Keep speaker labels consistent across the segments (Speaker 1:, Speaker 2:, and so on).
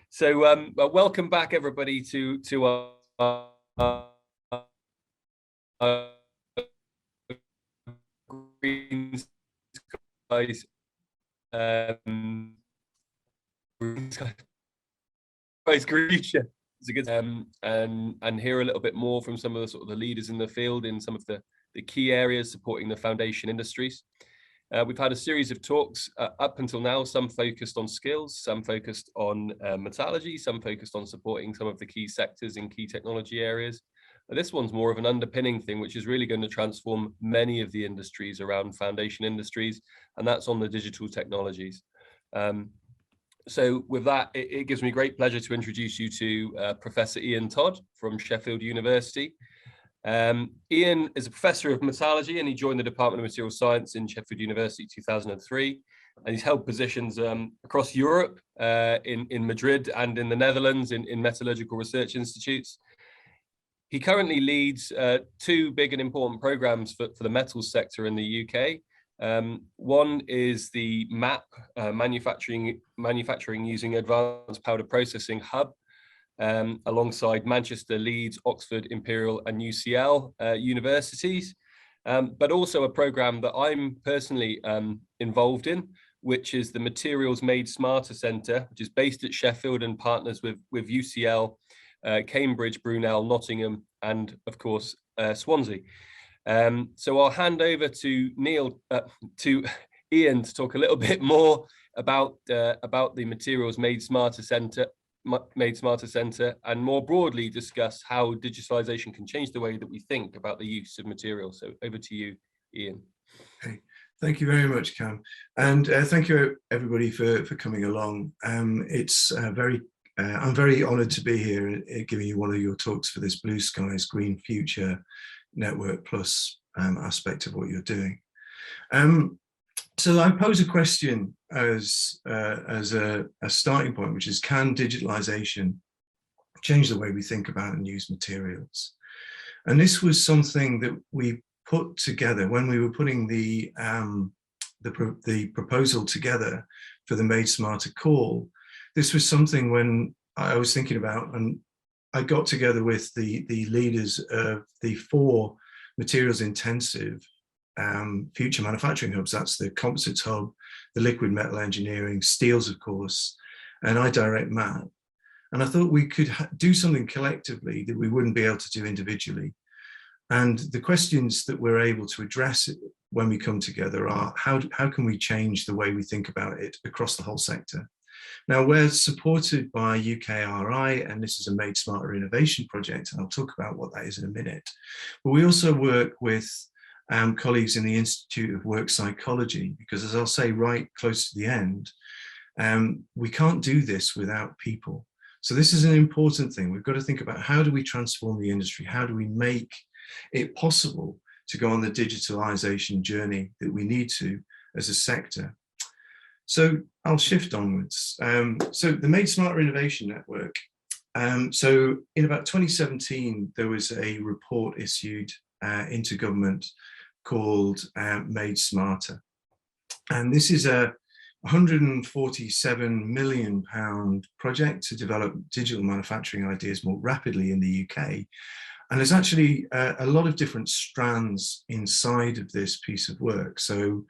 Speaker 1: So well, welcome back, everybody, to our Green Skies Green Skies Future. It's a good and hear a little bit more from some of the sort of the leaders in the field in some of the key areas supporting the foundation industries. We've had a series of talks up until now, some focused on skills, some focused on metallurgy, some focused on supporting some of the key sectors in key technology areas. This one's more of an underpinning thing, which is really going to transform many of the industries around foundation industries, and that's on the digital technologies. So with that, it gives me great pleasure to introduce you to Professor Ian Todd from Sheffield University. Ian is a professor of metallurgy, and he joined the Department of Materials Science in Sheffield University 2003, and he's held positions across Europe, in Madrid and in the Netherlands in metallurgical research institutes. He currently leads two big and important programs for the metals sector in the UK. One is the MAP, manufacturing using advanced powder processing hub, alongside Manchester, Leeds, Oxford, Imperial and UCL universities, but also a program that I'm personally involved in, which is the Materials Made Smarter Centre, which is based at Sheffield and partners with UCL, Cambridge, Brunel, Nottingham, and of course Swansea. So I'll hand over to Ian to talk a little bit more about the Materials Made Smarter Centre, and more broadly discuss how digitalisation can change the way that we think about the use of materials. So over to you, Ian.
Speaker 2: Okay. Thank you very much, Cam, and thank you everybody for coming along. I'm very honoured to be here giving you one of your talks for this Blue Skies Green Future Network Plus aspect of what you're doing. So I pose a question as a starting point, which is, can digitalisation change the way we think about and use materials? And this was something that we put together when we were putting the proposal together for the Made Smarter call. This was something when I was thinking about, and I got together with the leaders of the 4 materials intensive future manufacturing hubs. That's the composites hub, the liquid metal engineering, steels, of course, and I direct MAP. And I thought we could do something collectively that we wouldn't be able to do individually. And the questions that we're able to address when we come together are, how can we change the way we think about it across the whole sector? Now, we're supported by UKRI, and this is a Made Smarter innovation project, and I'll talk about what that is in a minute. But we also work with colleagues in the Institute of Work Psychology, because as I'll say right close to the end, we can't do this without people. So this is an important thing. We've got to think about, how do we transform the industry? How do we make it possible to go on the digitalisation journey that we need to as a sector? So I'll shift onwards. So the Made Smarter Innovation Network. So in about 2017, there was a report issued into government called Made Smarter. And this is a £147 million project to develop digital manufacturing ideas more rapidly in the UK. And there's actually a lot of different strands inside of this piece of work. So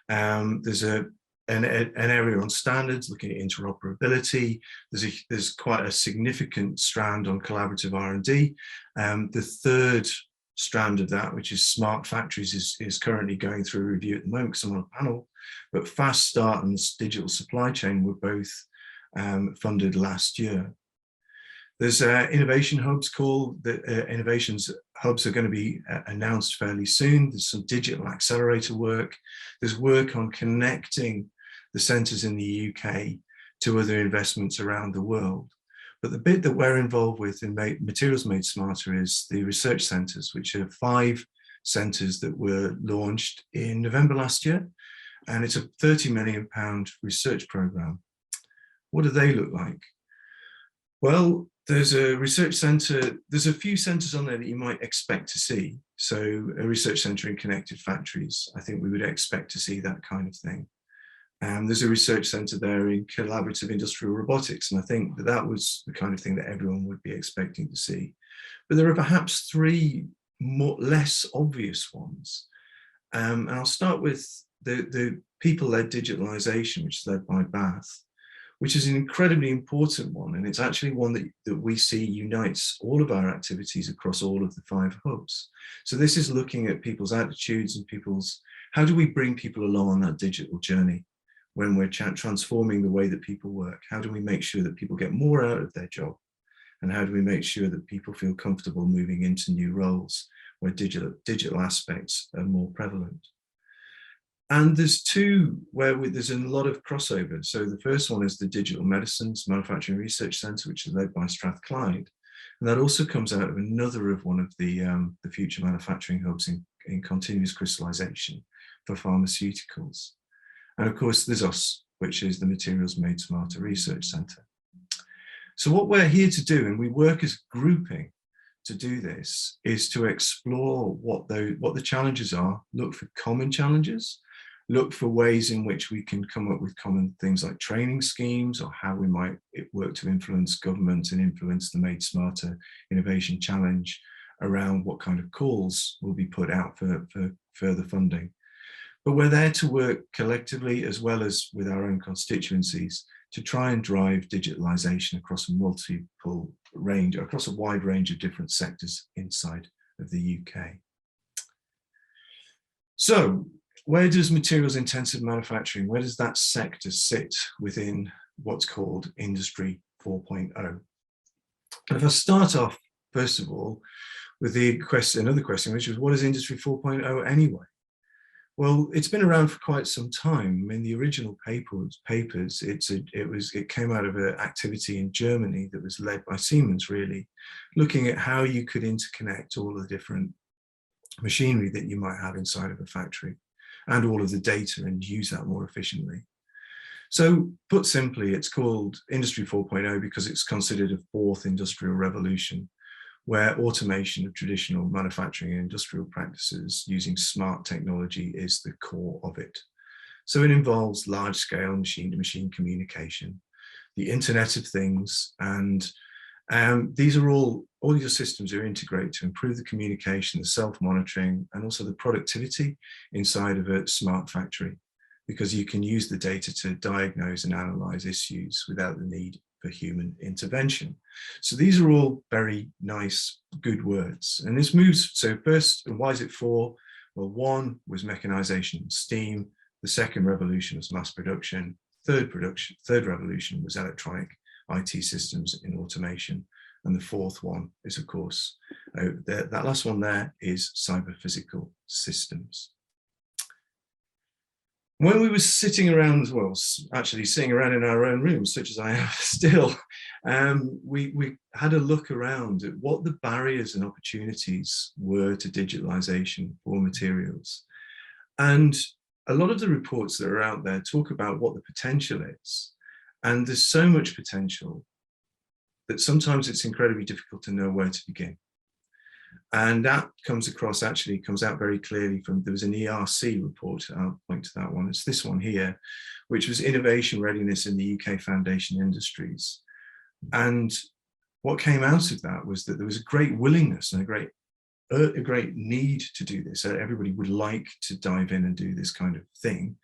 Speaker 2: there's an area on standards, looking at interoperability. There's quite a significant strand on collaborative R&D. The third strand of that, which is smart factories, is currently going through a review at the moment because I'm on a panel. But Fast Start and Digital Supply Chain were both funded last year. There's innovation hubs called, the innovations hubs are going to be announced fairly soon. There's some digital accelerator work. There's work on connecting the centres in the UK to other investments around the world. But the bit that we're involved with in Materials Made Smarter is the research centres, which are 5 centres that were launched in November last year. And it's a £30 million research programme. What do they look like? Well, there's a research centre, there's a few centres on there that you might expect to see. So a research centre in connected factories, I think we would expect to see that kind of thing. There's a research centre there in collaborative industrial robotics, and I think that that was the kind of thing that everyone would be expecting to see. But there are perhaps three less obvious ones. And I'll start with the people-led digitalisation, which is led by Bath, which is an incredibly important one. And it's actually one that we see unites all of our activities across all of the 5 hubs. So this is looking at people's attitudes and how do we bring people along on that digital journey when we're transforming the way that people work? How do we make sure that people get more out of their job? And how do we make sure that people feel comfortable moving into new roles where digital aspects are more prevalent? And there's two where there's a lot of crossover. So the first one is the Digital Medicines Manufacturing Research Centre, which is led by Strathclyde. And that also comes out of another of one of the future manufacturing hubs in continuous crystallization for pharmaceuticals. And of course, there's us, which is the Materials Made Smarter Research Centre. So what we're here to do, and we work as a grouping to do this, is to explore what the challenges are, look for common challenges, look for ways in which we can come up with common things like training schemes, or how we might work to influence government and influence the Made Smarter Innovation Challenge around what kind of calls will be put out for further funding. But we're there to work collectively as well as with our own constituencies to try and drive digitalisation across a wide range of different sectors inside of the UK. So where does materials intensive manufacturing, where does that sector sit within what's called Industry 4.0? And if I start off, first of all, with another question, which was, what is Industry 4.0 anyway? Well, it's been around for quite some time. In the original papers, it came out of an activity in Germany that was led by Siemens, really, looking at how you could interconnect all of the different machinery that you might have inside of a factory and all of the data and use that more efficiently. So put simply, it's called Industry 4.0 because it's considered a 4th industrial revolution, where automation of traditional manufacturing and industrial practices using smart technology is the core of it. So it involves large-scale machine-to-machine communication, the Internet of Things, and these are all your systems are integrated to improve the communication, the self-monitoring, and also the productivity inside of a smart factory, because you can use the data to diagnose and analyze issues without the need for human intervention. So these are all very nice, good words. And this moves, so first, and why is it 4? Well, 1 was mechanization and steam. The second revolution was mass production. Third revolution was electronic IT systems in automation. And the 4th one is, of course, that last one there is cyber-physical systems. When we were sitting around, well, actually sitting around in our own rooms, such as I am still, we had a look around at what the barriers and opportunities were to digitalization for materials. And a lot of the reports that are out there talk about what the potential is. And there's so much potential that sometimes it's incredibly difficult to know where to begin. And that comes out very clearly from, there was an ERC report, I'll point to that one, it's this one here, which was Innovation Readiness in the UK Foundation Industries. And what came out of that was that there was a great willingness and a great need to do this. Everybody would like to dive in and do this kind of thing,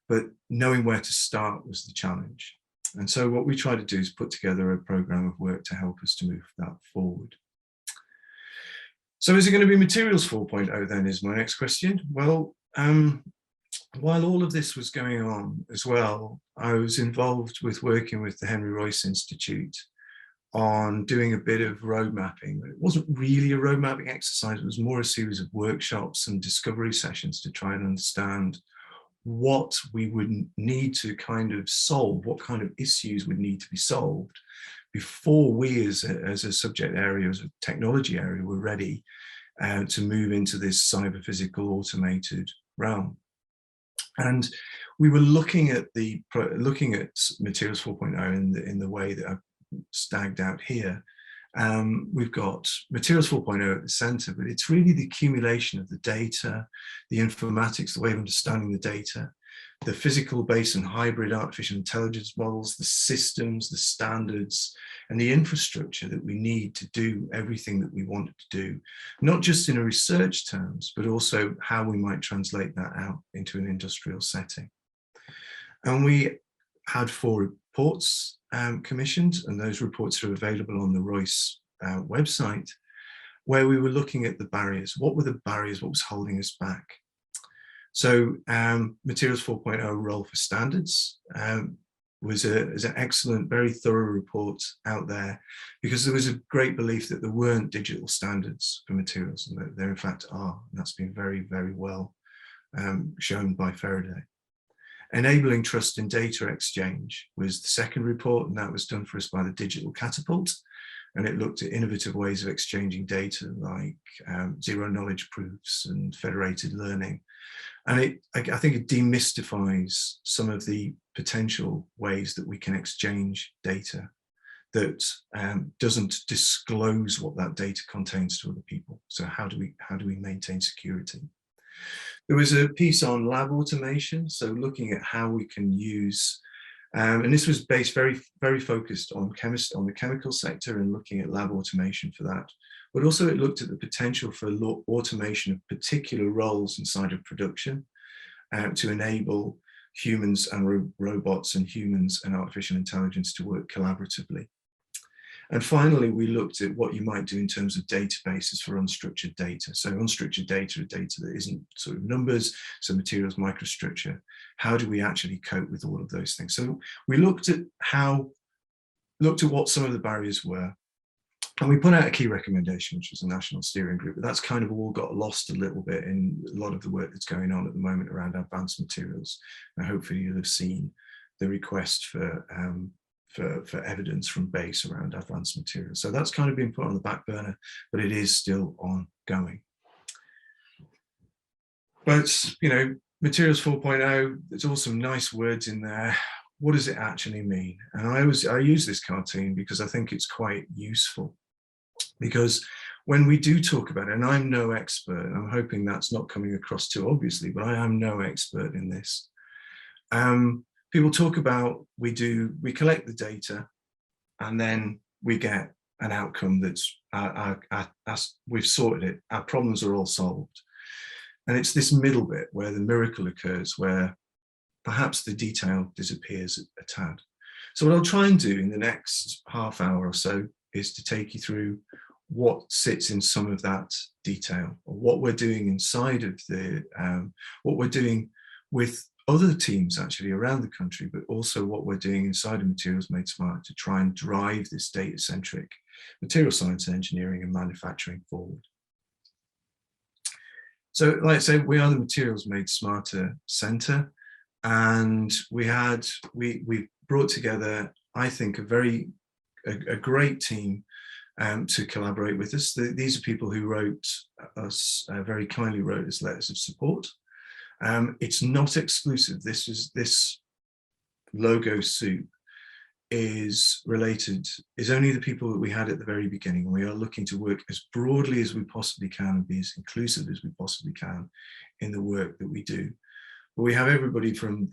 Speaker 2: but knowing where to start was the challenge. And so what we try to do is put together a program of work to help us to move that forward. So is it going to be Materials 4.0 then, is my next question? Well, while all of this was going on as well, I was involved with working with the Henry Royce Institute on doing a bit of road mapping. It wasn't really a road mapping exercise, it was more a series of workshops and discovery sessions to try and understand what we would need to kind of solve, what kind of issues would need to be solved before we as a subject area, as a technology area, were ready to move into this cyber physical automated realm. And we were looking at Materials 4.0 in the way that I've stagged out here. We've got Materials 4.0 at the center, but it's really the accumulation of the data, the informatics, the way of understanding the data, the physical base and hybrid artificial intelligence models, the systems, the standards, and the infrastructure that we need to do everything that we want to do, not just in a research terms, but also how we might translate that out into an industrial setting. And we had 4 reports commissioned, and those reports are available on the Royce website, where we were looking at the barriers. What were the barriers? What was holding us back? So Materials 4.0 role for standards was an excellent, very thorough report out there, because there was a great belief that there weren't digital standards for materials, and that there in fact are, and that's been very, very well shown by Faraday. Enabling trust in data exchange was the second report, and that was done for us by the Digital Catapult, and it looked at innovative ways of exchanging data like zero knowledge proofs and federated learning. And I think it demystifies some of the potential ways that we can exchange data that doesn't disclose what that data contains to other people. So how do we maintain security? There was a piece on lab automation, so looking at how we can use, and this was based very focused on the chemical sector, and looking at lab automation for that. But also it looked at the potential for automation of particular roles inside of production to enable humans and robots, and humans and artificial intelligence to work collaboratively. And finally, we looked at what you might do in terms of databases for unstructured data. So unstructured data are data that isn't sort of numbers, so materials microstructure. How do we actually cope with all of those things? So we looked at what some of the barriers were, and we put out a key recommendation, which was a national steering group, but that's kind of all got lost a little bit in a lot of the work that's going on at the moment around advanced materials. And hopefully you'll have seen the request for evidence from BASE around advanced materials. So that's kind of been put on the back burner, but it is still ongoing. But, you know, Materials 4.0, there's all some nice words in there. What does it actually mean? And I use this cartoon because I think it's quite useful. Because when we do talk about it, and I'm no expert, and I'm hoping that's not coming across too obviously, but I am no expert in this. People talk about, we collect the data, and then we get an outcome that's, we've sorted it, our problems are all solved. And it's this middle bit where the miracle occurs, where perhaps the detail disappears a tad. So what I'll try and do in the next half hour or so is to take you through what sits in some of that detail, or what we're doing inside of the, what we're doing with other teams actually around the country, but also what we're doing inside of Materials Made Smart to try and drive this data-centric material science and engineering and manufacturing forward. So like I said, we are the Materials Made Smarter Centre, and we brought together, I think, a great team to collaborate with us. These are people who wrote us, very kindly wrote us letters of support. It's not exclusive. This logo soup is only the people that we had at the very beginning. We are looking to work as broadly as we possibly can and be as inclusive as we possibly can in the work that we do. But we have everybody from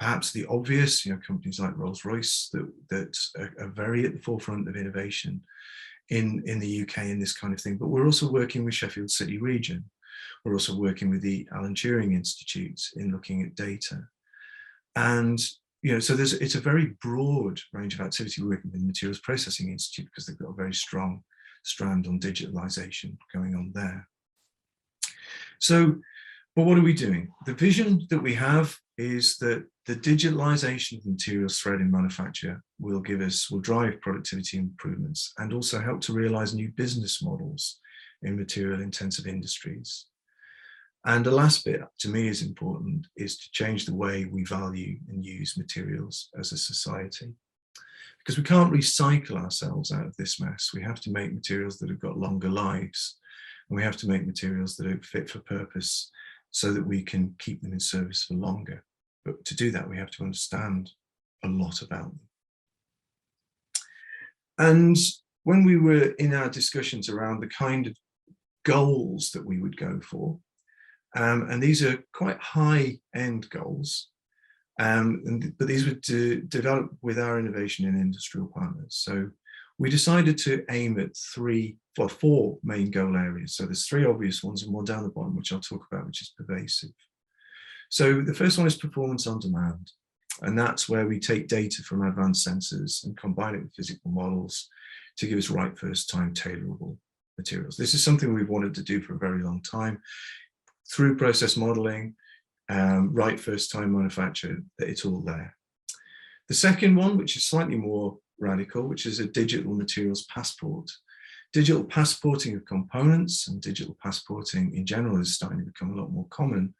Speaker 2: perhaps the obvious, you know, companies like Rolls-Royce that are very at the forefront of innovation in the UK in this kind of thing. But we're also working with Sheffield City Region. We're also working with the Alan Turing Institute in looking at data. And, you know, so it's a very broad range of activity. We're working with the Materials Processing Institute because they've got a very strong strand on digitalisation going on there. So, but what are we doing? The vision that we have is that the digitalisation of materials thread in manufacture will drive productivity improvements and also help to realise new business models in material intensive industries. And the last bit to me is important, is to change the way we value and use materials as a society. Because we can't recycle ourselves out of this mess. We have to make materials that have got longer lives, and we have to make materials that are fit for purpose so that we can keep them in service for longer. But to do that, we have to understand a lot about them. And when we were in our discussions around the kind of goals that we would go for, and these are quite high-end goals, But these were developed with our innovation and industrial partners. So we decided to aim at four main goal areas. So there's three obvious ones and one down the bottom, which I'll talk about, which is pervasive. So the first one is performance on demand. And that's where we take data from advanced sensors and combine it with physical models to give us right first time tailorable materials. This is something we've wanted to do for a very long time. Through process modeling, right first time manufacture, it's all there. The second one, which is slightly more radical, which is a digital materials passport. Digital passporting of components and digital passporting in general is starting to become a lot more common.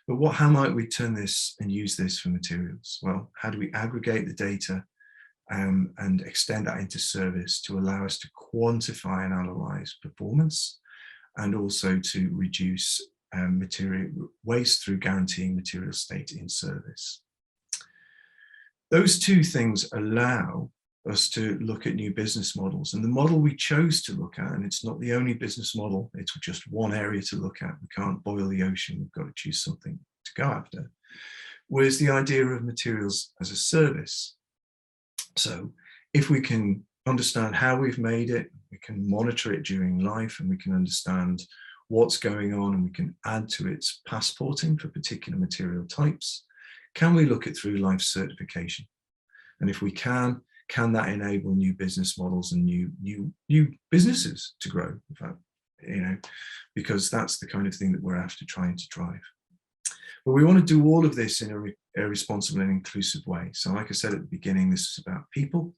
Speaker 2: But how might we turn this and use this for materials? Well, how do we aggregate the data and extend that into service to allow us to quantify and analyze performance, and also to reduce material waste through guaranteeing material state in service? Those two things allow us to look at new business models. And the model we chose to look at, and it's not the only business model, it's just one area to look at. We can't boil the ocean, we've got to choose something to go after, was the idea of materials as a service. So if we can understand how we've made it, we can monitor it during life, and we can understand what's going on, and we can add to its passporting for particular material types, can we look at through life certification? And if we can that enable new business models and new businesses to grow? In fact, because that's the kind of thing that we're after trying to drive. But we want to do all of this in a responsible and inclusive way. So like I said at the beginning, this is about people,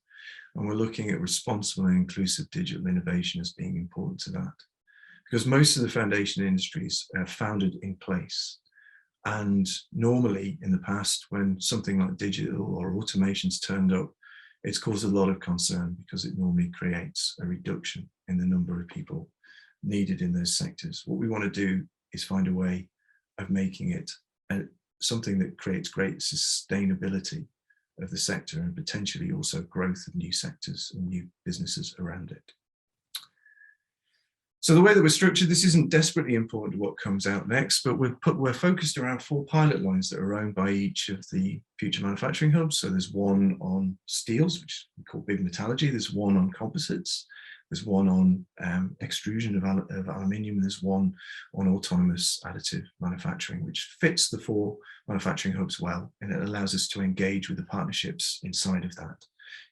Speaker 2: and we're looking at responsible and inclusive digital innovation as being important to that. Because most of the foundation industries are founded in place. And normally in the past, when something like digital or automation's turned up, it's caused a lot of concern because it normally creates a reduction in the number of people needed in those sectors. What we want to do is find a way of making it something that creates great sustainability of the sector, and potentially also growth of new sectors and new businesses around it. So the way that we're structured, this isn't desperately important to what comes out next, but we're focused around 4 pilot lines that are owned by each of the future manufacturing hubs. So there's one on steels, which we call big metallurgy. There's one on composites. There's one on extrusion of aluminium. There's one on autonomous additive manufacturing, which fits the 4 manufacturing hubs well, and it allows us to engage with the partnerships inside of that.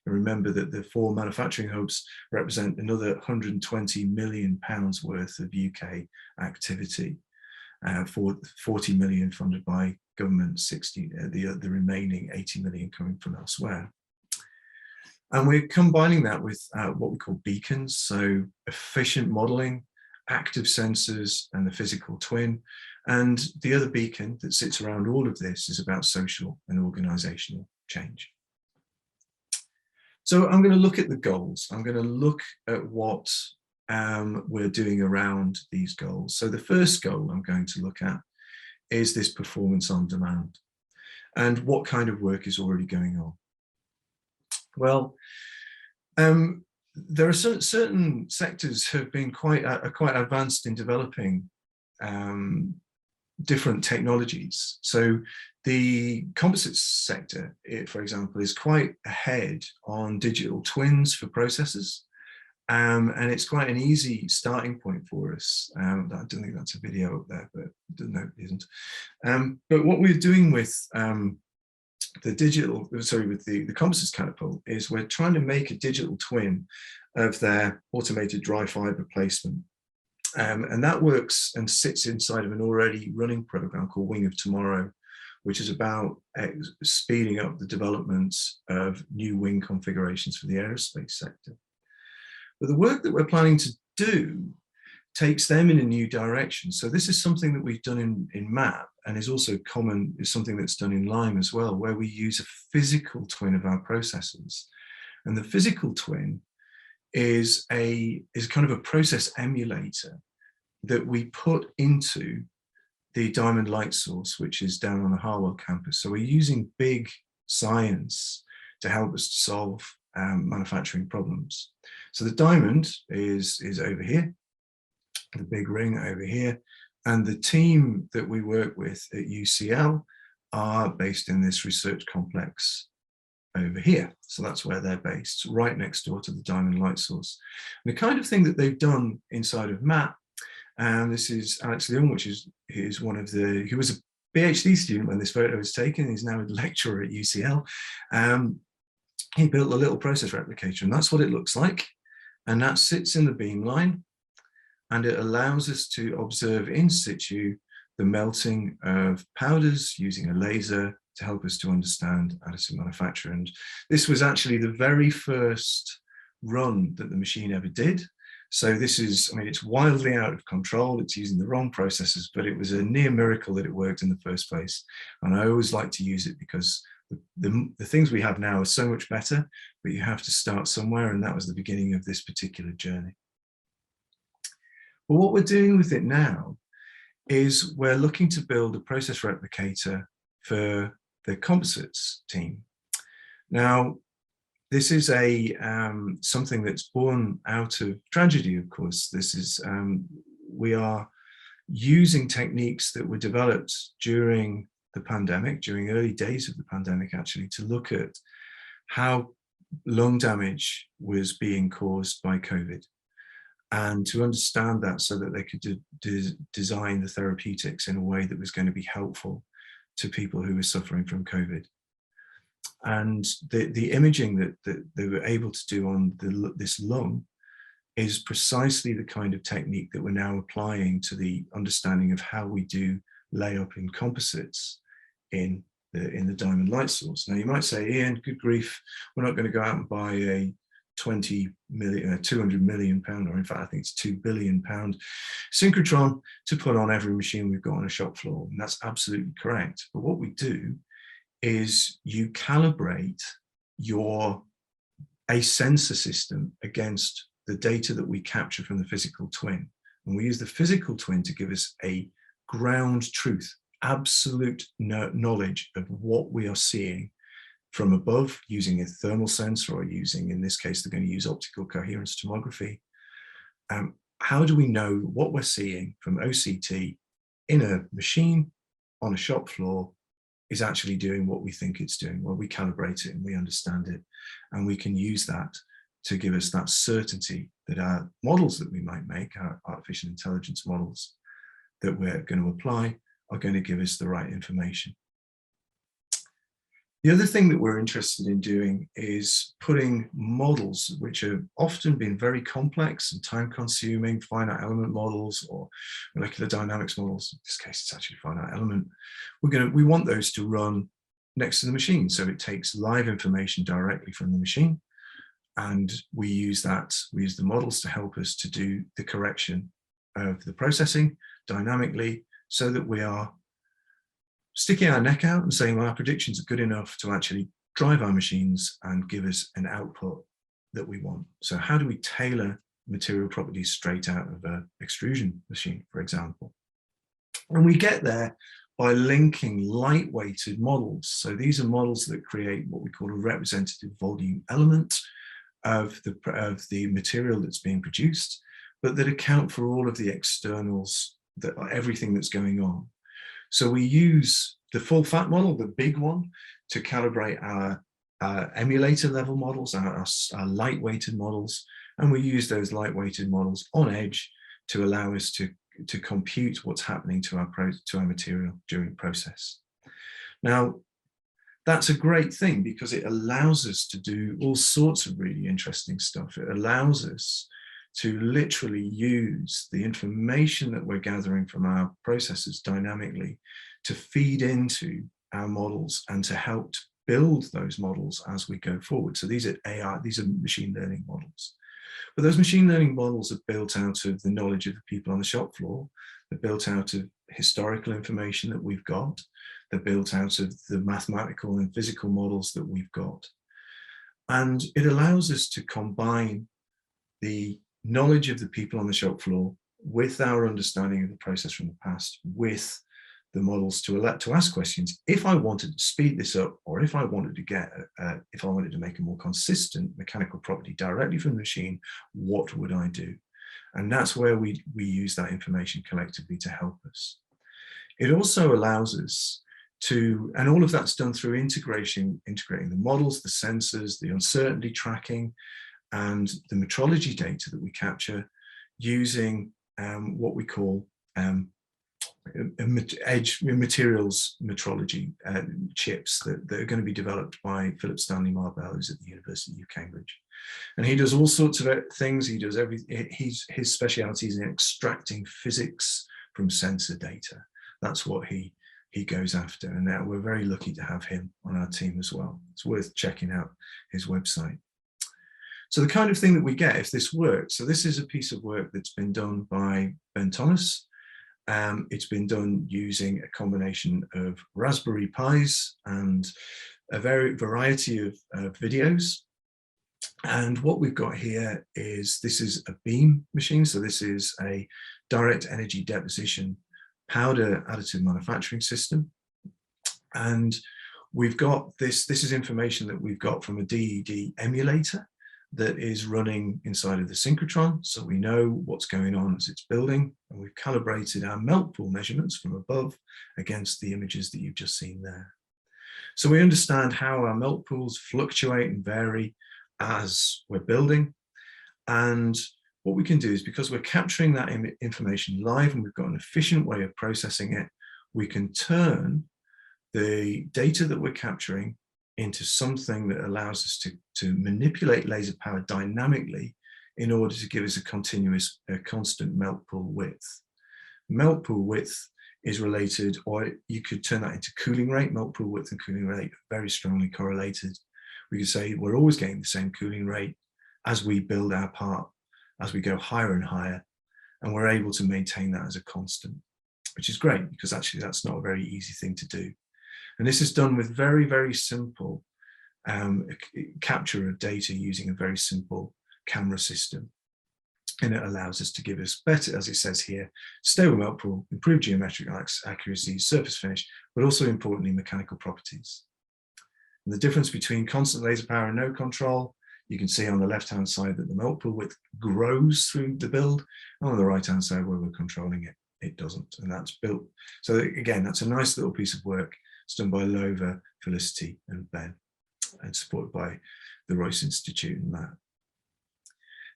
Speaker 2: And remember that the 4 manufacturing hubs represent another £120 million worth of UK activity, for 40 million funded by government, 60, the remaining 80 million coming from elsewhere. And we're combining that with what we call beacons, so efficient modeling, active sensors, and the physical twin. And the other beacon that sits around all of this is about social and organizational change. So I'm going to look at the goals. I'm going to look at what we're doing around these goals. So the first goal I'm going to look at is this performance on demand, and what kind of work is already going on. Well, there are certain sectors have been quite advanced in developing different technologies. So the composites sector, for example, is quite ahead on digital twins for processes. And it's quite an easy starting point for us. I don't think that's a video up there, but no, it isn't. But what we're doing with the composites catapult is we're trying to make a digital twin of their automated dry fiber placement. And that works and sits inside of an already running program called Wing of Tomorrow, which is about speeding up the development of new wing configurations for the aerospace sector. But the work that we're planning to do takes them in a new direction. So this is something that we've done in MAP, and is also common, is something that's done in Lime as well, where we use a physical twin of our processes. And the physical twin is kind of a process emulator that we put into the Diamond light source, which is down on the Harwell campus. So we're using big science to help us to solve manufacturing problems. So the Diamond is over here, the big ring over here, and the team that we work with at UCL are based in this research complex over here. So that's where they're based, right next door to the diamond light source. And the kind of thing that they've done inside of MAP, and this is Alex Leung, which is one of the, he was a PhD student when this photo was taken. He's now a lecturer at UCL. He built a little process replicator, and that's what it looks like. And that sits in the beamline, and it allows us to observe in situ the melting of powders using a laser to help us to understand additive manufacture. And this was actually the very first run that the machine ever did. So this is, I mean, it's wildly out of control. It's using the wrong processes, but it was a near miracle that it worked in the first place. And I always like to use it because the things we have now are so much better, but you have to start somewhere. And that was the beginning of this particular journey. But what we're doing with it now is we're looking to build a process replicator for the composites team. Now, this is a something that's born out of tragedy, of course. This is, we are using techniques that were developed during the pandemic, during early days of the pandemic, actually, to look at how lung damage was being caused by COVID, and to understand that so that they could design the therapeutics in a way that was going to be helpful to people who were suffering from COVID. And the imaging that they were able to do on this lung is precisely the kind of technique that we're now applying to the understanding of how we do layup in composites in the diamond light source. Now you might say, Ian, good grief, we're not going to go out and buy a 200 million pound, or in fact I think it's £2 billion synchrotron to put on every machine we've got on a shop floor. And that's absolutely correct. But what we do is you calibrate a sensor system against the data that we capture from the physical twin. And we use the physical twin to give us a ground truth, absolute knowledge of what we are seeing from above using a thermal sensor, or using, in this case, they're going to use optical coherence tomography. How do we know what we're seeing from OCT in a machine on a shop floor is actually doing what we think it's doing? Well, we calibrate it and we understand it, and we can use that to give us that certainty that our models that we might make, our artificial intelligence models that we're going to apply, are going to give us the right information. The other thing that we're interested in doing is putting models, which have often been very complex and time-consuming, finite element models or molecular dynamics models. In this case, it's actually finite element. We want those to run next to the machine, so it takes live information directly from the machine, and we use the models to help us to do the correction of the processing dynamically, so that we are sticking our neck out and saying, well, our predictions are good enough to actually drive our machines and give us an output that we want. So how do we tailor material properties straight out of an extrusion machine, for example? And we get there by linking lightweighted models. So these are models that create what we call a representative volume element of the material that's being produced, but that account for all of the externals, everything that's going on. So we use the full fat model, the big one, to calibrate our emulator level models, our lightweighted models, and we use those lightweighted models on edge to allow us to compute what's happening to our material during process. Now, that's a great thing because it allows us to do all sorts of really interesting stuff. It allows us to literally use the information that we're gathering from our processes dynamically to feed into our models and to help build those models as we go forward. So these are AI, these are machine learning models. But those machine learning models are built out of the knowledge of the people on the shop floor. They're built out of historical information that we've got. They're built out of the mathematical and physical models that we've got. And it allows us to combine the knowledge of the people on the shop floor with our understanding of the process from the past, with the models to ask questions. If I wanted to speed this up, or if I wanted to make a more consistent mechanical property directly from the machine, what would I do? And that's where we use that information collectively to help us. It also allows us and all of that's done through integrating the models, the sensors, the uncertainty tracking, and the metrology data that we capture using what we call edge materials metrology chips that are going to be developed by Philip Stanley Marbell, who's at the University of Cambridge. And he does all sorts of things. He does his specialty is in extracting physics from sensor data. That's what he goes after. And now we're very lucky to have him on our team as well. It's worth checking out his website. So the kind of thing that we get if this works. So this is a piece of work that's been done by Ben Thomas. It's been done using a combination of Raspberry Pis and a variety of videos. And what we've got here is, this is a beam machine. So this is a direct energy deposition powder additive manufacturing system. And we've got this is information that we've got from a DED emulator that is running inside of the synchrotron. So we know what's going on as it's building, and we've calibrated our melt pool measurements from above against the images that you've just seen there. So we understand how our melt pools fluctuate and vary as we're building. And what we can do is, because we're capturing that information live and we've got an efficient way of processing it, we can turn the data that we're capturing into something that allows us to manipulate laser power dynamically in order to give us a constant melt pool width. Melt pool width is related, or you could turn that into cooling rate. Melt pool width and cooling rate are very strongly correlated. We could say we're always getting the same cooling rate as we build our part, as we go higher and higher, and we're able to maintain that as a constant, which is great, because actually that's not a very easy thing to do. And this is done with very, very simple capture of data using a very simple camera system. And it allows us to give us better, as it says here, stable melt pool, improved geometric accuracy, surface finish, but also importantly, mechanical properties. And the difference between constant laser power and no control, you can see on the left-hand side that the melt pool width grows through the build, and on the right-hand side where we're controlling it, it doesn't. And that's built. So again, that's a nice little piece of work. It's done by Lova, Felicity, and Ben, and supported by the Royce Institute and that.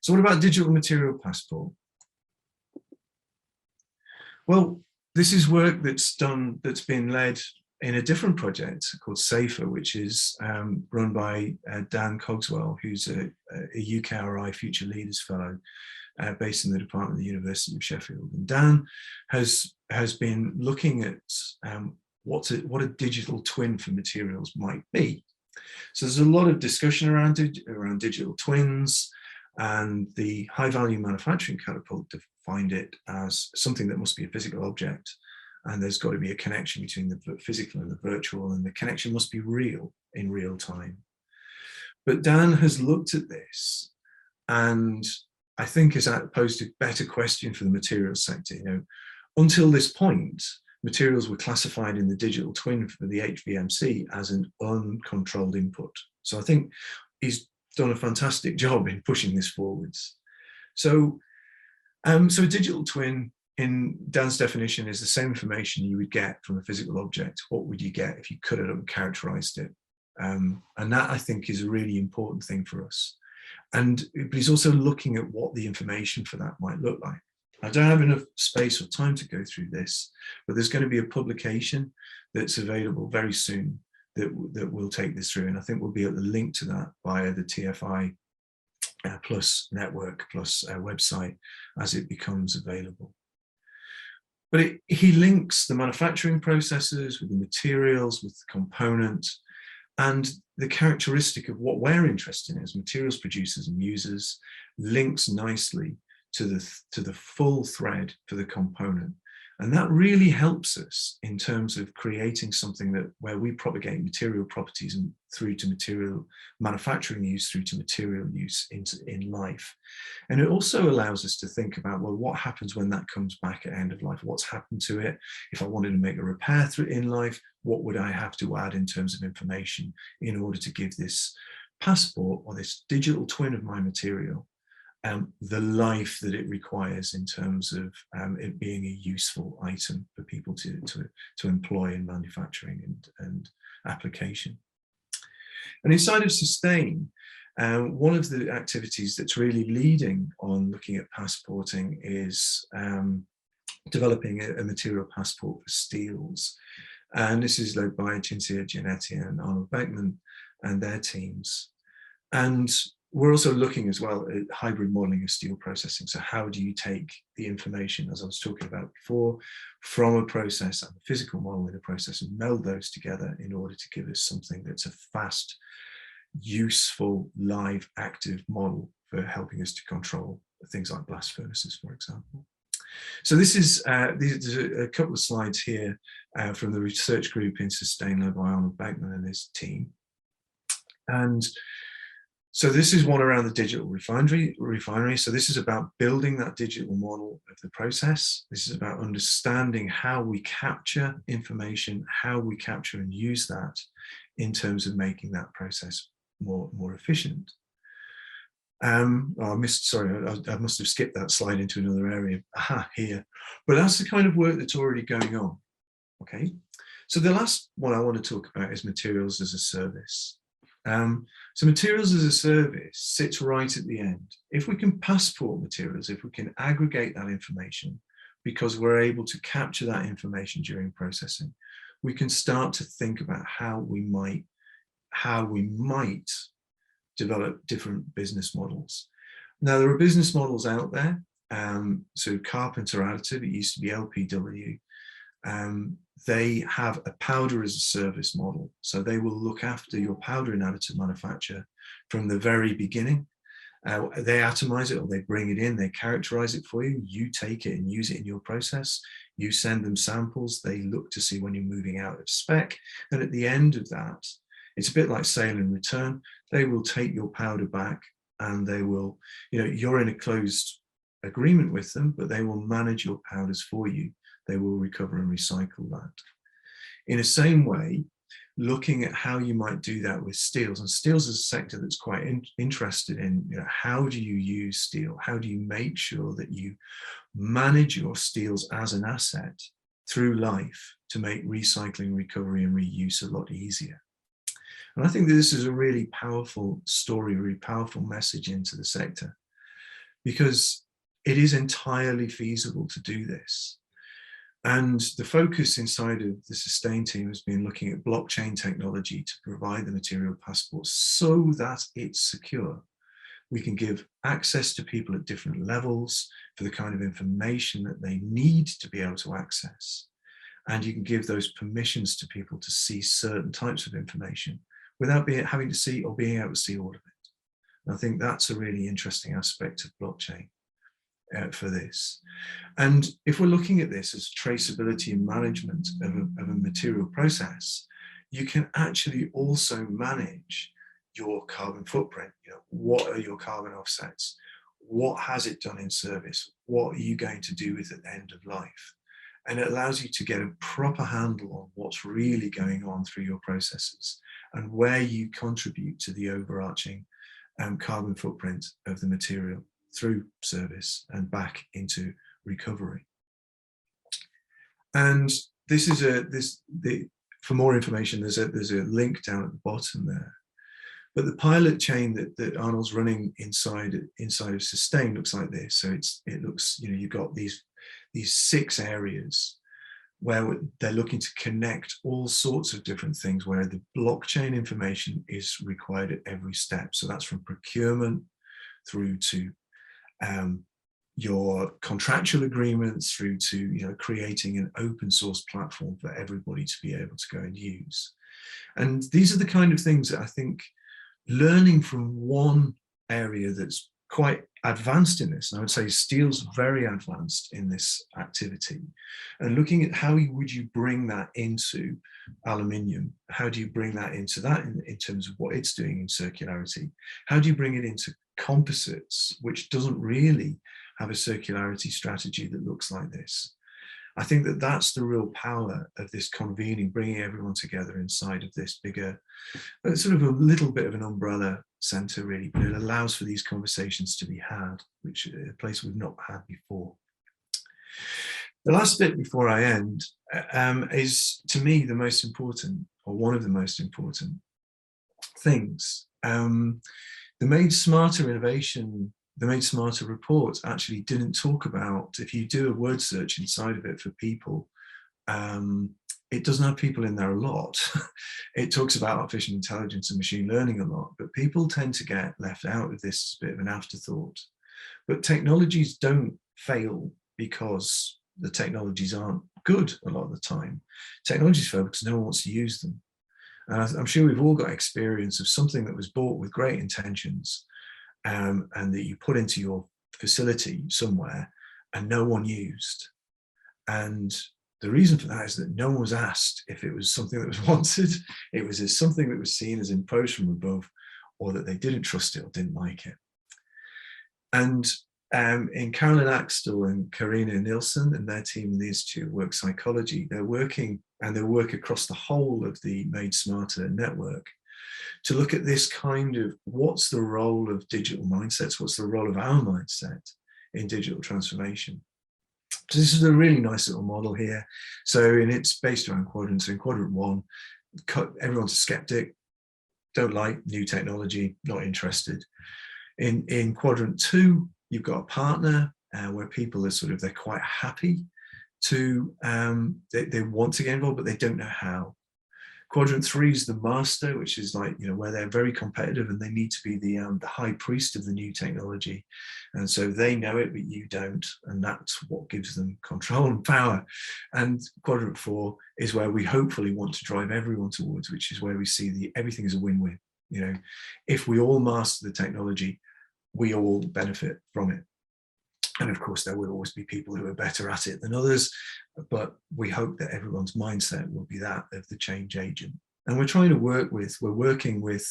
Speaker 2: So what about digital material passport? Well, this is work that's been led in a different project called SAFER, which is run by Dan Cogswell, who's a UKRI Future Leaders Fellow based in the department of the University of Sheffield. And Dan has been looking at what a digital twin for materials might be. So there's a lot of discussion around digital twins, and the high value manufacturing catapult defined it as something that must be a physical object, and there's got to be a connection between the physical and the virtual, and the connection must be real in real time. But Dan has looked at this, and I think has posed a better question for the materials sector. You know, until this point, materials were classified in the digital twin for the HVMC as an uncontrolled input. So I think he's done a fantastic job in pushing this forwards. So, so a digital twin, in Dan's definition, is the same information you would get from a physical object. What would you get if you cut it up and characterized it? And that, I think, is a really important thing for us. But he's also looking at what the information for that might look like. I don't have enough space or time to go through this, but there's going to be a publication that's available very soon that will take this through. And I think we'll be able to link to that via the TFI Plus network plus website as it becomes available. But he links the manufacturing processes with the materials, with the component, and the characteristic of what we're interested in as materials producers and users links nicely to the full thread for the component. And that really helps us in terms of creating something where we propagate material properties and through to material manufacturing use, through to material use in life. And it also allows us to think about, well, what happens when that comes back at end of life? What's happened to it? If I wanted to make a repair in life, what would I have to add in terms of information in order to give this passport or this digital twin of my material the life that it requires in terms of it being a useful item for people to employ in manufacturing and application. And inside of Sustain, one of the activities that's really leading on looking at passporting is developing a material passport for steels. And this is led by Cinzia Giannetti and Arnold Beckman and their teams. And we're also looking as well at hybrid modeling of steel processing. So how do you take the information, as I was talking about before, from a process and a physical model in a process and meld those together in order to give us something that's a fast, useful, live, active model for helping us to control things like blast furnaces, for example. So this is there's a couple of slides here from the research group in Sustain led by Arnold Beckman and his team. And so this is one around the digital refinery. So this is about building that digital model of the process. This is about understanding how we capture information, how we capture and use that in terms of making that process more efficient. I must have skipped that slide into another area. Aha, here. But that's the kind of work that's already going on. Okay. So the last one I want to talk about is materials as a service. So materials as a service sits right at the end. If we can passport materials, if we can aggregate that information, because we're able to capture that information during processing, we can start to think about how we might develop different business models. Now, there are business models out there. So Carpenter Additive, it used to be LPW. They have a powder as a service model. So they will look after your powder and additive manufacture from the very beginning. They atomize it or they bring it in, they characterize it for you. You take it and use it in your process. You send them samples. They look to see when you're moving out of spec. And at the end of that, it's a bit like sale and return. They will take your powder back and they will, you're in a closed agreement with them, but they will manage your powders for you. They will recover and recycle that. In the same way, looking at how you might do that with steels, and steels is a sector that's quite interested in, how do you use steel? How do you make sure that you manage your steels as an asset through life to make recycling, recovery, and reuse a lot easier? And I think this is a really powerful story, really powerful message into the sector, because it is entirely feasible to do this. And the focus inside of the Sustain team has been looking at blockchain technology to provide the material passport so that it's secure. We can give access to people at different levels for the kind of information that they need to be able to access. And you can give those permissions to people to see certain types of information without having to see or being able to see all of it. And I think that's a really interesting aspect of blockchain. For this. And if we're looking at this as traceability and management of a material process, you can actually also manage your carbon footprint. What are your carbon offsets? What has it done in service? What are you going to do with it at the end of life? And it allows you to get a proper handle on what's really going on through your processes and where you contribute to the overarching carbon footprint of the material through service and back into recovery. And this is for more information, there's a link down at the bottom there. But the pilot chain that Arnold's running inside of Sustain looks like this. So it looks, you've got these 6 areas where they're looking to connect all sorts of different things where the blockchain information is required at every step. So that's from procurement through to your contractual agreements, through to creating an open source platform for everybody to be able to go and use. And these are the kind of things that I think learning from one area that's quite advanced in this, and I would say steel's very advanced in this activity, and looking at how would you bring that into aluminium, how do you bring that into that in terms of what it's doing in circularity, how do you bring it into composites, which doesn't really have a circularity strategy that looks like this. I think that that's the real power of this convening, bringing everyone together inside of this bigger, sort of a little bit of an umbrella center really, but it allows for these conversations to be had, which is a place we've not had before. The last bit before I end is, to me, the most important, or one of the most important things. The Made Smarter innovation, the Made Smarter report actually didn't talk about, if you do a word search inside of it for people, it doesn't have people in there a lot. It talks about artificial intelligence and machine learning a lot, but people tend to get left out of this bit of an afterthought. But technologies don't fail because the technologies aren't good a lot of the time. Technologies fail because no one wants to use them. And I'm sure we've all got experience of something that was bought with great intentions, and that you put into your facility somewhere and no one used. And the reason for that is that no one was asked if it was something that was wanted. It was something that was seen as imposed from above, or that they didn't trust it or didn't like it. And in Carolyn Axtell and Karina Nilsson and their team in the Institute of Work Psychology, they're working, and they work across the whole of the Made Smarter network, to look at this kind of, what's the role of digital mindsets, what's the role of our mindset in digital transformation. So this is a really nice little model here. So, and it's based around quadrants. So in quadrant 1, everyone's a skeptic, don't like new technology, not interested. In quadrant 2, you've got a partner where people are sort of, they're quite happy to, they want to get involved, but they don't know how. Quadrant 3 is the master, which is like, you know, where they're very competitive and they need to be the high priest of the new technology. And so they know it, but you don't. And that's what gives them control and power. And quadrant 4 is where we hopefully want to drive everyone towards, which is where we see everything is a win-win. You know, if we all master the technology, we all benefit from it. And of course, there will always be people who are better at it than others, but we hope that everyone's mindset will be that of the change agent. And we're trying to we're working with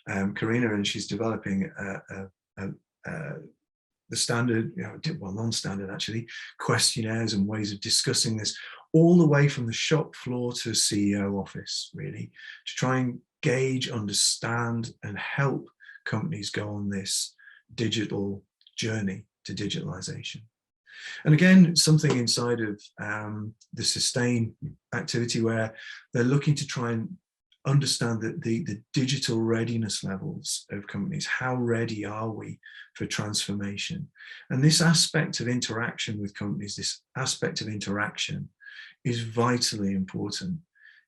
Speaker 2: Karina, and she's developing the standard, you know, well, non-standard actually, questionnaires and ways of discussing this, all the way from the shop floor to CEO office, really, to try and gauge, understand, and help companies go on this digital journey to digitalization. And again, something inside of the sustain activity where they're looking to try and understand the digital readiness levels of companies. How ready are we for transformation? And this aspect of interaction with companies, this aspect of interaction is vitally important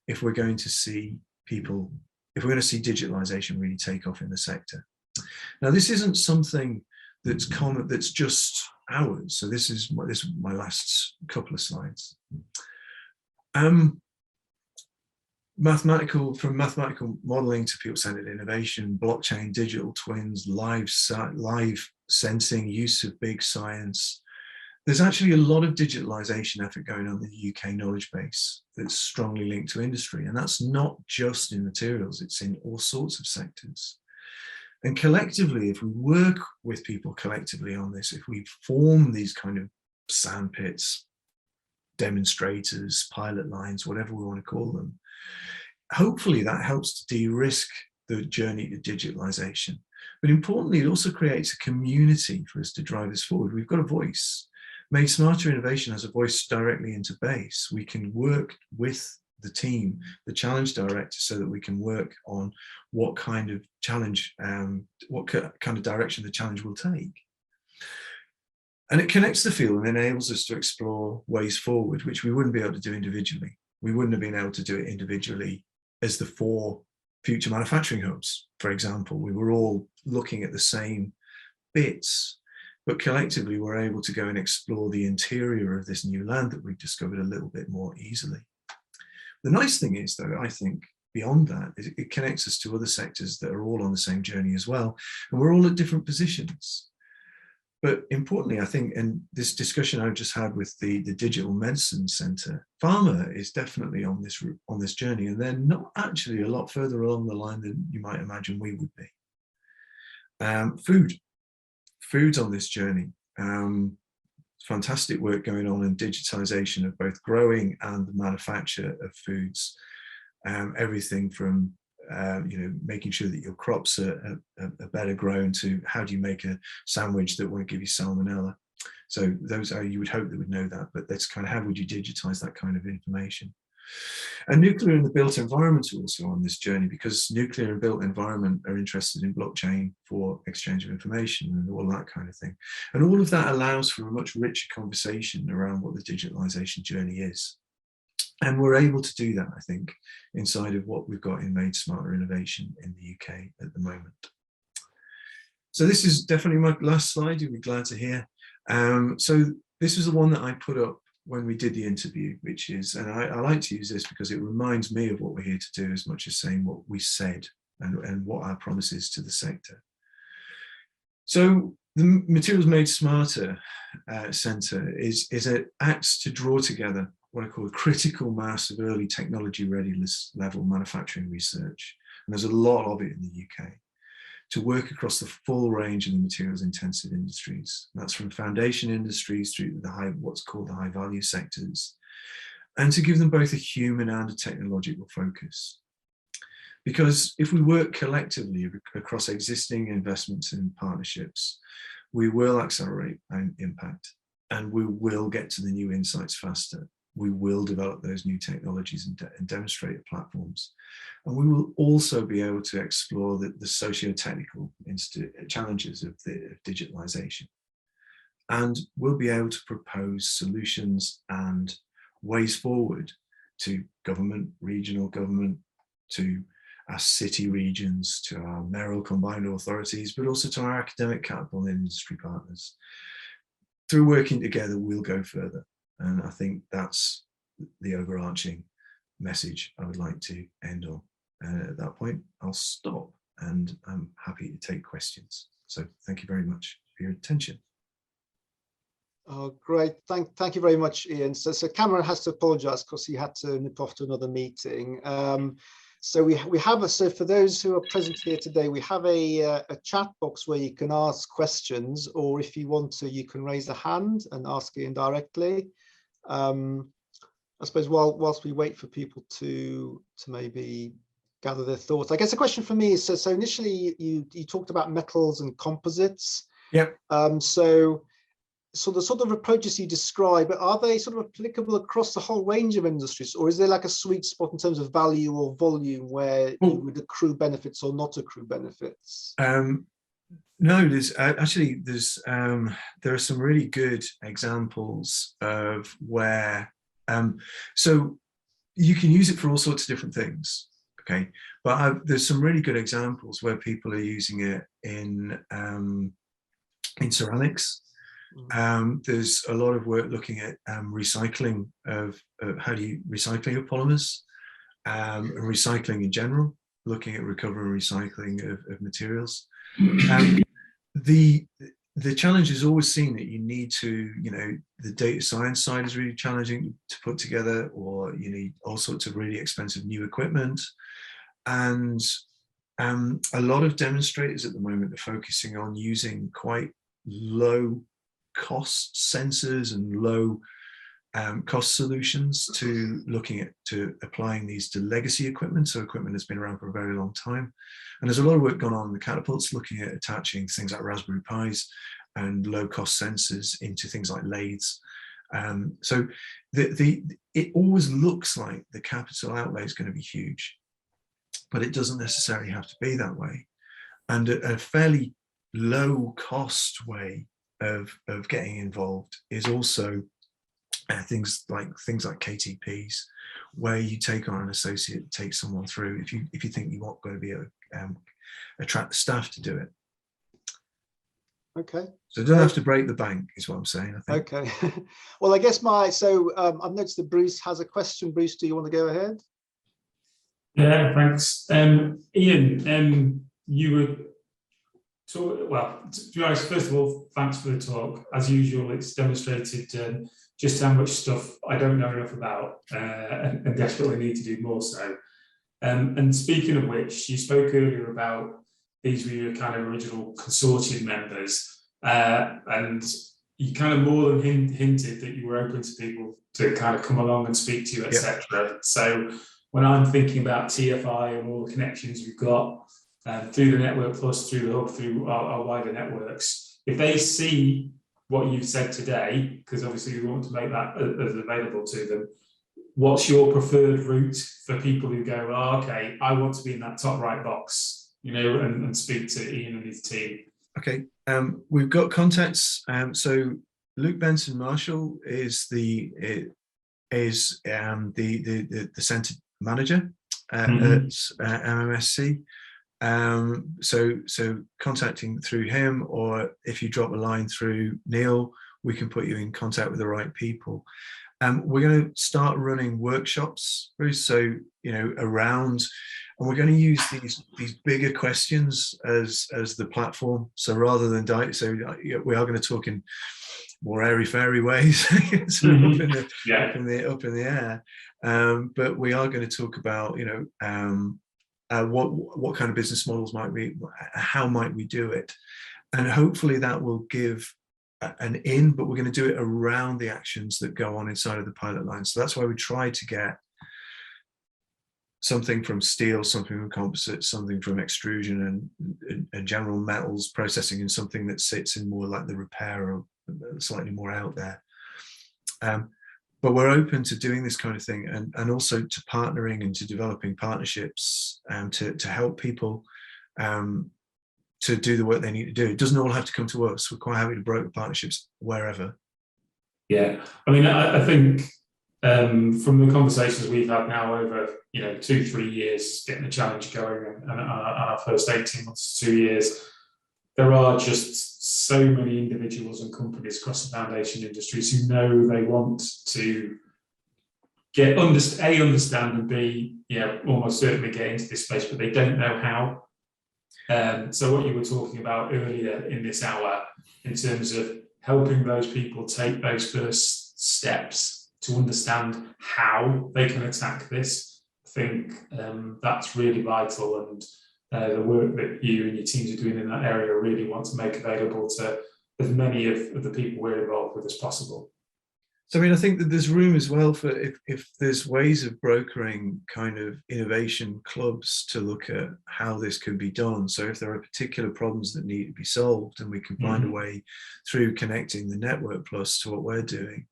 Speaker 2: if we're going to see people, if we're going to see digitalization really take off in the sector. Now, this isn't something that's common, that's just ours. So this is my last couple of slides. From mathematical modeling to people-centered innovation, blockchain, digital twins, live sensing, use of big science. There's actually a lot of digitalization effort going on in the UK knowledge base that's strongly linked to industry. And that's not just in materials, it's in all sorts of sectors. And collectively, if we work with people collectively on this, if we form these kind of sandpits, demonstrators, pilot lines, whatever we want to call them, hopefully that helps to de-risk the journey to digitalization. But importantly, it also creates a community for us to drive this forward. We've got a voice. Made Smarter Innovation has a voice directly into base. We can work with the team, the challenge director, so that we can work on what kind of challenge, what kind of direction the challenge will take. And it connects the field and enables us to explore ways forward, which we wouldn't be able to do individually. We wouldn't have been able to do it individually as the 4 future manufacturing hubs, for example. We were all looking at the same bits, but collectively we're able to go and explore the interior of this new land that we've discovered a little bit more easily. The nice thing is, though, I think, beyond that, is it connects us to other sectors that are all on the same journey as well. And we're all at different positions. But importantly, I think, and this discussion I've just had with the Digital Medicine Centre, pharma is definitely on this journey, and they're not actually a lot further along the line than you might imagine we would be. Food's on this journey. fantastic work going on in digitalisation of both growing and the manufacture of foods. Everything from making sure that your crops are better grown to how do you make a sandwich that won't give you salmonella. So those are, you would hope they would know that, but that's kind of how would you digitize that kind of information. And nuclear and the built environment are also on this journey, because nuclear and built environment are interested in blockchain for exchange of information and all that kind of thing. And all of that allows for a much richer conversation around what the digitalization journey is. And we're able to do that, I think, inside of what we've got in Made Smarter Innovation in the UK at the moment. So this is definitely my last slide, you'll be glad to hear. So this is the one that I put up when we did the interview, which is, and I like to use this because it reminds me of what we're here to do as much as saying what we said and what our promise is to the sector. So the Materials Made Smarter Centre is it acts to draw together what I call a critical mass of early technology readiness level manufacturing research. And there's a lot of it in the UK, to work across the full range of the materials intensive industries. That's from foundation industries through the what's called the high value sectors, and to give them both a human and a technological focus. Because if we work collectively across existing investments and partnerships, we will accelerate impact, and we will get to the new insights faster. We will develop those new technologies and demonstrator platforms. And we will also be able to explore the socio-technical challenges of digitalization. And we'll be able to propose solutions and ways forward to government, regional government, to our city regions, to our mayoral combined authorities, but also to our academic capital and industry partners. Through working together, we'll go further. And I think that's the overarching message I would like to end on. And at that point, I'll stop, and I'm happy to take questions. So thank you very much for your attention.
Speaker 3: Oh, great. Thank you very much, Ian. So Cameron has to apologise because he had to nip off to another meeting. So we have so for those who are present here today, we have a chat box where you can ask questions, or if you want to, you can raise a hand and ask Ian directly. I suppose whilst we wait for people to maybe gather their thoughts, I guess a question for me is, so initially you talked about metals and composites.
Speaker 2: Yep.
Speaker 3: So the sort of approaches you describe, are they sort of applicable across the whole range of industries, or is there like a sweet spot in terms of value or volume where you would accrue benefits or not accrue benefits?
Speaker 2: No, there's actually there are some really good examples of where so you can use it for all sorts of different things, okay, but there's some really good examples where people are using it in ceramics. There's a lot of work looking at recycling of how do you recycle your polymers, and recycling in general, looking at recovery and recycling of materials. The challenge is always seen that you need to, the data science side is really challenging to put together, or you need all sorts of really expensive new equipment. And a lot of demonstrators at the moment are focusing on using quite low cost sensors and low cost solutions to applying these to legacy equipment, so equipment that's been around for a very long time. And there's a lot of work going on in the catapults looking at attaching things like Raspberry Pis and low cost sensors into things like lathes. So it always looks like the capital outlay is going to be huge, but it doesn't necessarily have to be that way. And a fairly low cost way of getting involved is also things like KTPs, where you take on an associate, take someone through if you think you're not going to be able to attract the staff to do it.
Speaker 3: Okay.
Speaker 2: So you don't have to break the bank, is what I'm saying, I think.
Speaker 3: Okay. Well, I guess I've noticed that Bruce has a question. Bruce, do you want to go ahead?
Speaker 4: Yeah, thanks. Ian, you were to be honest, first of all, thanks for the talk. As usual, it's demonstrated just how much stuff I don't know enough about and desperately need to do more so. And speaking of which, you spoke earlier about these were your kind of original consortium members, and you kind of more than hinted that you were open to people to kind of come along and speak to you, etc. So when I'm thinking about TFI and all the connections we've got through the Network Plus, through the hub, through our wider networks, if they see what you've said today, because obviously we want to make that as available to them, what's your preferred route for people who go, oh, okay, I want to be in that top right box, you know, and speak to Ian and his team?
Speaker 2: Okay, we've got contacts. So Luke Benson Marshall is the centre manager at MMSC. So contacting through him, or if you drop a line through Neil, we can put you in contact with the right people. We're going to start running workshops, Bruce, so around, and we're going to use these bigger questions as the platform. So rather than we are going to talk in more airy-fairy ways, sort of up in the air. But we are going to talk about what kind of business models might we, how might we do it, and hopefully that will give an in, but we're going to do it around the actions that go on inside of the pilot line. So that's why we try to get something from steel, something from composites, something from extrusion and general metals processing, and something that sits in more like the repair or slightly more out there. But we're open to doing this kind of thing, and also to partnering and to developing partnerships to help people to do the work they need to do. It doesn't all have to come to us. We're quite happy to broker partnerships wherever. Yeah,
Speaker 4: I mean, I think from the conversations we've had now over 2-3 years, getting the challenge going, and our first 18 months to 2 years, there are just so many individuals and companies across the foundation industries who know they want to understand and B, almost certainly get into this space, but they don't know how. So what you were talking about earlier in this hour, in terms of helping those people take those first steps to understand how they can attack this, I think that's really vital, and the work that you and your teams are doing in that area really want to make available to as many of the people we're involved with as possible.
Speaker 2: So I mean, I think that there's room as well for if there's ways of brokering kind of innovation clubs to look at how this can be done. So if there are particular problems that need to be solved, and we can find a way through connecting the Network Plus to what we're doing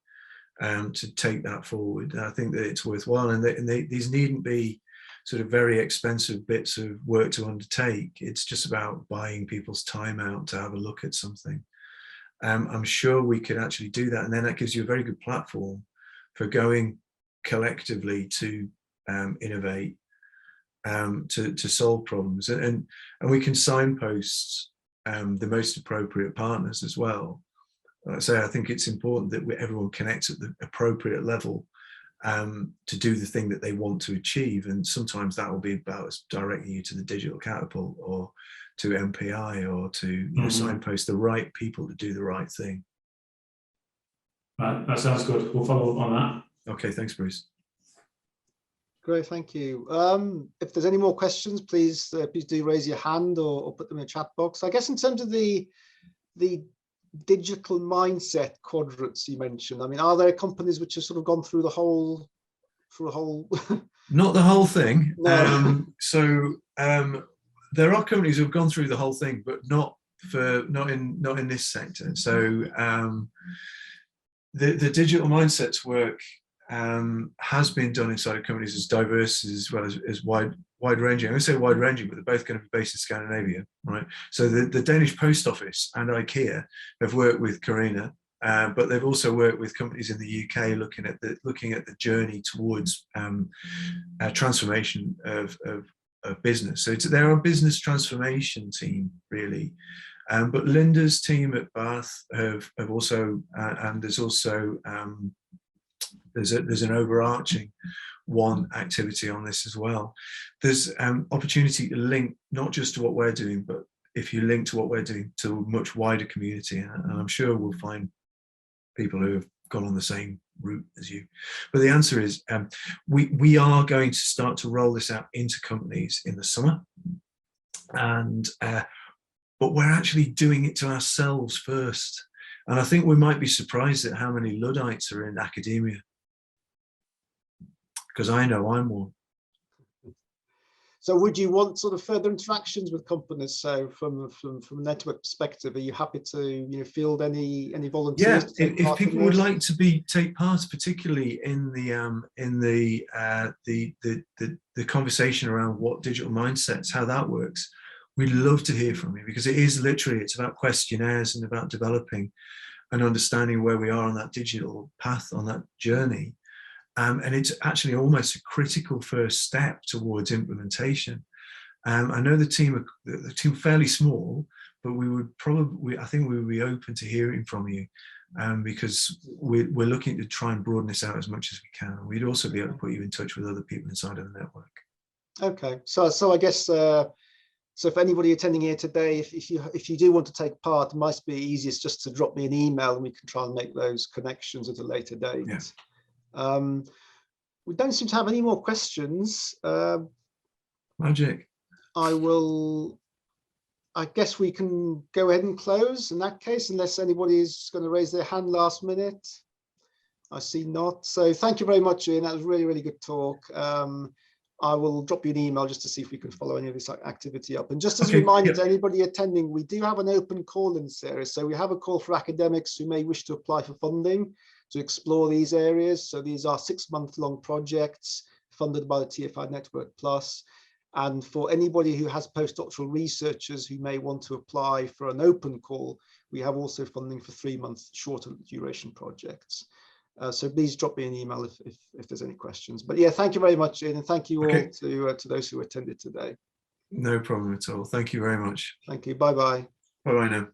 Speaker 2: to take that forward, I think that it's worthwhile. And these needn't be sort of very expensive bits of work to undertake. It's just about buying people's time out to have a look at something. I'm sure we could actually do that, and then that gives you a very good platform for going collectively to innovate, to solve problems, and we can signpost the most appropriate partners as well. So I think it's important that everyone connects at the appropriate level to do the thing that they want to achieve, and sometimes that will be about us directing you to the digital catapult or to MPI, or to signpost the right people to do the right thing.
Speaker 4: Right, that sounds good. We'll follow up on that.
Speaker 2: Okay, thanks, Bruce.
Speaker 3: Great, thank you. If there's any more questions, please do raise your hand or put them in the chat box. I guess in terms of the digital mindset quadrants you mentioned, I mean, are there companies which have sort of gone through the whole
Speaker 2: Not the whole thing.
Speaker 3: No.
Speaker 2: There are companies who have gone through the whole thing, but not in this sector. So the digital mindsets work has been done inside of companies as diverse as well as wide ranging. I'm going to say wide ranging, but they're both going to be based in Scandinavia, right? So the Danish Post Office and IKEA have worked with Carina, but they've also worked with companies in the UK looking at the journey towards transformation of business. So they're a business transformation team, really. But Linda's team at Bath have also, and there's also there's an overarching one activity on this as well. There's opportunity to link not just to what we're doing, but if you link to what we're doing to a much wider community, and I'm sure we'll find people who have gone on the same route as you. But the answer is we are going to start to roll this out into companies in the summer, and but we're actually doing it to ourselves first. And I think we might be surprised at how many Luddites are in academia, because I know I'm one.
Speaker 3: So would you want sort of further interactions with companies? So from a network perspective, are you happy to field any volunteers?
Speaker 2: Yeah,
Speaker 3: To take
Speaker 2: if
Speaker 3: part
Speaker 2: people
Speaker 3: in
Speaker 2: would
Speaker 3: this?
Speaker 2: like to take part, particularly in the conversation around what digital mindsets, how that works, we'd love to hear from you, because it is literally, it's about questionnaires and about developing and understanding where we are on that digital path, on that journey. And it's actually almost a critical first step towards implementation. I know the team fairly small, but we would probably, I think we would be open to hearing from you, because we're looking to try and broaden this out as much as we can. And we'd also be able to put you in touch with other people inside of the network.
Speaker 3: Okay, so I guess so for anybody attending here today, if you do want to take part, it might be easiest just to drop me an email and we can try and make those connections at a later date.
Speaker 2: Yeah.
Speaker 3: We don't seem to have any more questions.
Speaker 2: Magic.
Speaker 3: I guess we can go ahead and close in that case, unless anybody is going to raise their hand last minute. I see not. So thank you very much, Ian. That was really, really good talk. I will drop you an email just to see if we can follow any of this activity up. And just as a reminder to anybody attending, we do have an open call in this area. So we have a call for academics who may wish to apply for funding to explore these areas. So these are 6-month-long projects funded by the TFI Network Plus. And for anybody who has postdoctoral researchers who may want to apply for an open call, we have also funding for 3-month shorter duration projects. So please drop me an email if there's any questions. But yeah, thank you very much, Ian, and thank you all to those who attended today.
Speaker 2: No problem at all. Thank you very much.
Speaker 3: Thank you. Bye-bye.
Speaker 2: Bye-bye now.